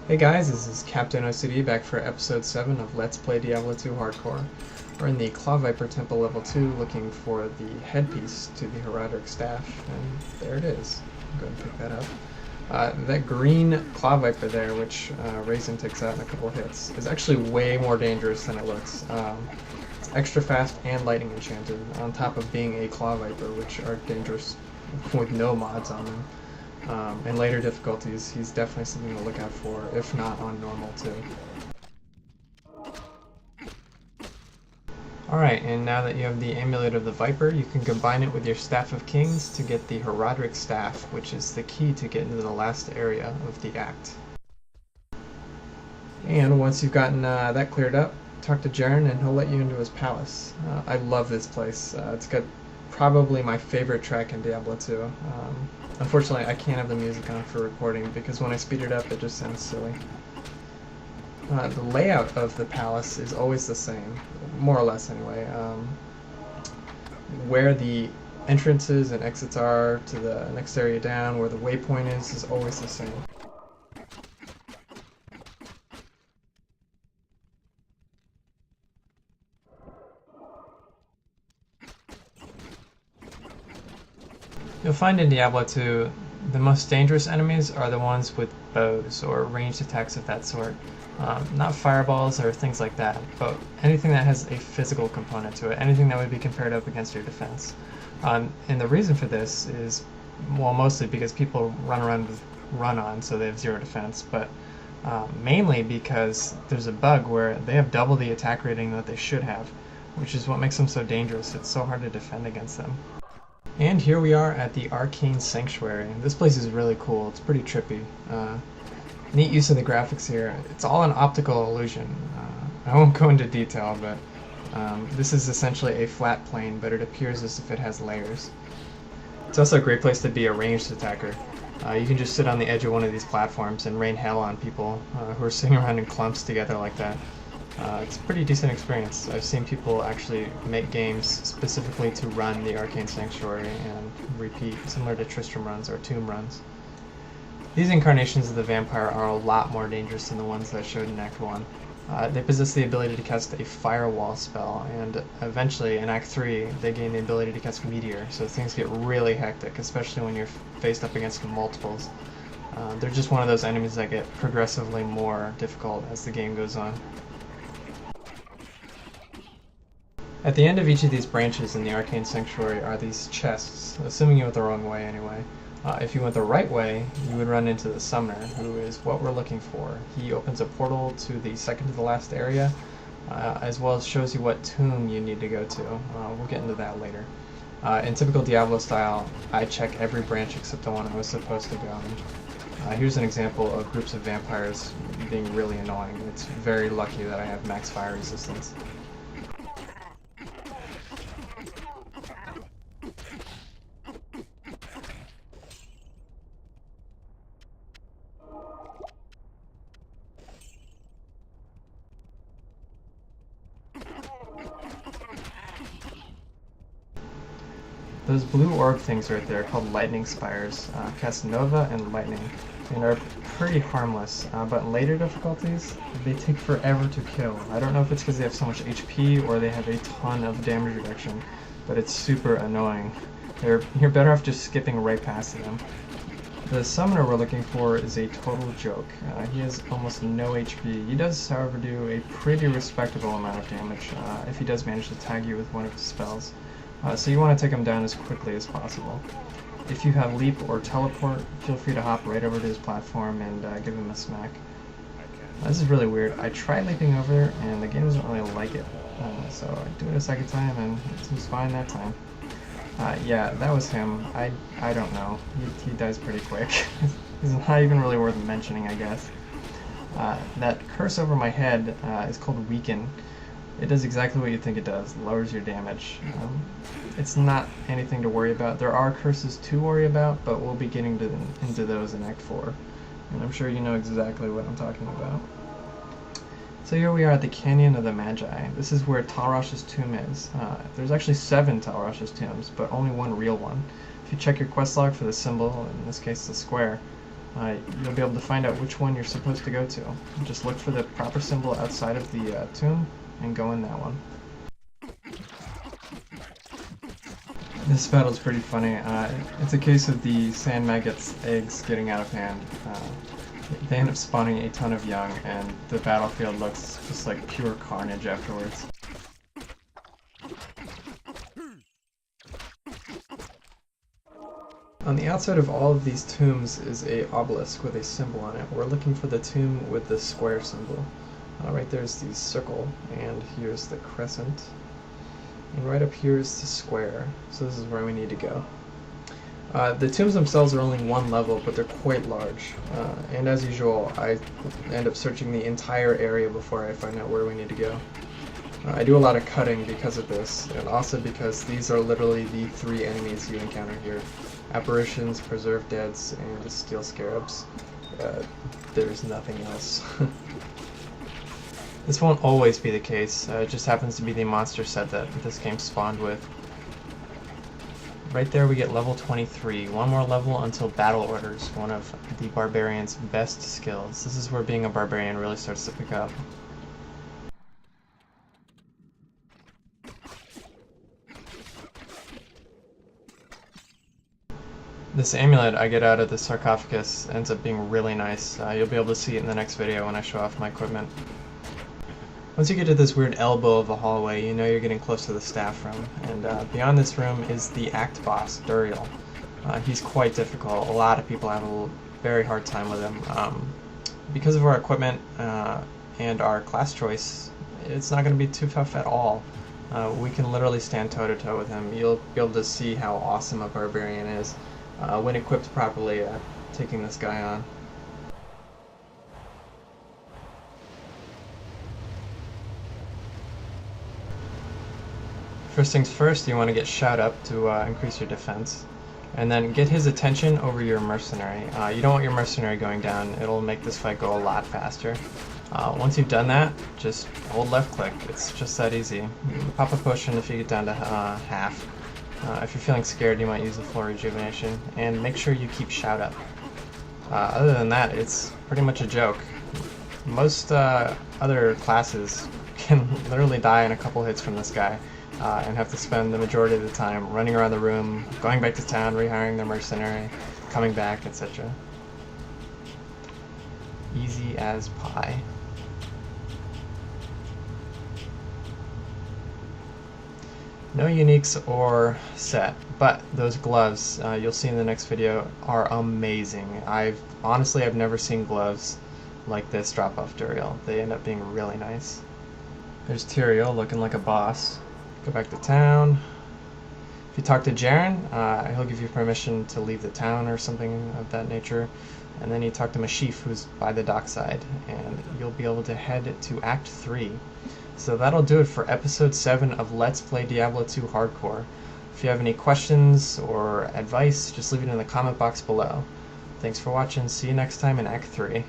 Hey guys, this is Captain OCD back for episode 7 of Let's Play Diablo 2 Hardcore. We're in the Claw Viper Temple level 2 looking for the headpiece to the Herodic Staff, and there it is. Go ahead and pick that up. That green Claw Viper there, which Raisin takes out in a couple hits, is actually way more dangerous than it looks. It's extra fast and lightning enchanted, on top of being a Claw Viper, which are dangerous with no mods on them. In later difficulties, he's definitely something to look out for, if not on normal too. Alright, and now that you have the Amulet of the Viper, you can combine it with your Staff of Kings to get the Herodic Staff, which is the key to get into the last area of the act. And once you've gotten that cleared up, talk to Jaren and he'll let you into his palace. I love this place. It's got probably my favorite track in Diablo 2. Unfortunately, I can't have the music on for recording because when I speed it up, it just sounds silly. The layout of the palace is always the same, more or less anyway. Where the entrances and exits are to the next area down, where the waypoint is always the same. You'll find in Diablo 2 the most dangerous enemies are the ones with bows or ranged attacks of that sort. Not fireballs or things like that, but anything that has a physical component to it, anything that would be compared up against your defense. And the reason for this is, well, mostly because people run around with run-on, so they have zero defense, but mainly because there's a bug where they have double the attack rating that they should have, which is what makes them so dangerous. It's so hard to defend against them. And here we are at the Arcane Sanctuary. This place is really cool. It's pretty trippy. Neat use of the graphics here. It's all an optical illusion. I won't go into detail, but this is essentially a flat plane, but it appears as if it has layers. It's also a great place to be a ranged attacker. You can just sit on the edge of one of these platforms and rain hell on people who are sitting around in clumps together like that. It's a pretty decent experience. I've seen people actually make games specifically to run the Arcane Sanctuary and repeat, similar to Tristram runs or Tomb runs. These incarnations of the vampire are a lot more dangerous than the ones that I showed in Act 1. They possess the ability to cast a firewall spell, and eventually in Act 3 they gain the ability to cast Meteor, so things get really hectic, especially when you're faced up against multiples. They're just one of those enemies that get progressively more difficult as the game goes on. At the end of each of these branches in the Arcane Sanctuary are these chests, assuming you went the wrong way anyway. If you went the right way, you would run into the Summoner, who is what we're looking for. He opens a portal to the second to the last area, as well as shows you what tomb you need to go to. We'll get into that later. In typical Diablo style, I check every branch except the one I was supposed to go in. Here's an example of groups of vampires being really annoying. It's very lucky that I have max fire resistance. Those blue orb things right there, called lightning spires, cast Nova and Lightning, and are pretty harmless, but in later difficulties, they take forever to kill. I don't know if it's because they have so much HP or they have a ton of damage reduction, but it's super annoying. You're better off just skipping right past them. The Summoner we're looking for is a total joke. He has almost no HP. He does, however, do a pretty respectable amount of damage if he does manage to tag you with one of his spells. So you want to take him down as quickly as possible. If you have leap or teleport, feel free to hop right over to his platform and give him a smack. This is really weird. I tried leaping over and the game doesn't really like it. So I do it a second time and it seems fine that time. Yeah, that was him. I don't know. He dies pretty quick. He's not even really worth mentioning, I guess. That curse over my head is called Weaken. It does exactly what you think it does, lowers your damage. It's not anything to worry about. There are curses to worry about, but we'll be getting into those in Act 4. And I'm sure you know exactly what I'm talking about. So here we are at the Canyon of the Magi. This is where Talrosh's tomb is. There's actually 7 Talrosh's tombs, but only one real one. If you check your quest log for the symbol, in this case the square, you'll be able to find out which one you're supposed to go to. Just look for the proper symbol outside of the tomb and go in that one. This battle's pretty funny. It's a case of the sand maggot's eggs getting out of hand. They end up spawning a ton of young, and the battlefield looks just like pure carnage afterwards. On the outside of all of these tombs is a obelisk with a symbol on it. We're looking for the tomb with the square symbol. Right there's the circle, and here's the crescent. And right up here is the square, so this is where we need to go. The tombs themselves are only one level, but they're quite large. And as usual, I end up searching the entire area before I find out where we need to go. I do a lot of cutting because of this, and also because these are literally the 3 enemies you encounter here. Apparitions, Preserved Deads, and the Steel Scarabs. There's nothing else. This won't always be the case, it just happens to be the monster set that this game spawned with. Right there we get level 23, one more level until Battle Orders, one of the Barbarian's best skills. This is where being a Barbarian really starts to pick up. This amulet I get out of the sarcophagus ends up being really nice. You'll be able to see it in the next video when I show off my equipment. Once you get to this weird elbow of a hallway, you know you're getting close to the staff room, and beyond this room is the act boss, Duriel. He's quite difficult. A lot of people have a very hard time with him. Because of our equipment and our class choice, it's not going to be too tough at all. We can literally stand toe-to-toe with him. You'll be able to see how awesome a barbarian is when equipped properly, taking this guy on. First things first, you want to get Shout Up to increase your defense, and then get his attention over your mercenary. You don't want your mercenary going down, it'll make this fight go a lot faster. Once you've done that, just hold left click, it's just that easy. Pop a potion if you get down to half. If you're feeling scared, you might use the full rejuvenation, and make sure you keep Shout Up. Other than that, it's pretty much a joke. Most other classes can literally die in a couple hits from this guy. And have to spend the majority of the time running around the room, going back to town, rehiring their mercenary, coming back, etc. Easy as pie. No uniques or set, but those gloves you'll see in the next video are amazing. Honestly I've never seen gloves like this drop off Duriel. They end up being really nice. There's Tyrael looking like a boss. Go back to town. If you talk to Jaren, he'll give you permission to leave the town or something of that nature. And then you talk to Mashif, who's by the dockside, and you'll be able to head to Act 3. So that'll do it for Episode 7 of Let's Play Diablo 2 Hardcore. If you have any questions or advice, just leave it in the comment box below. Thanks for watching, see you next time in Act 3.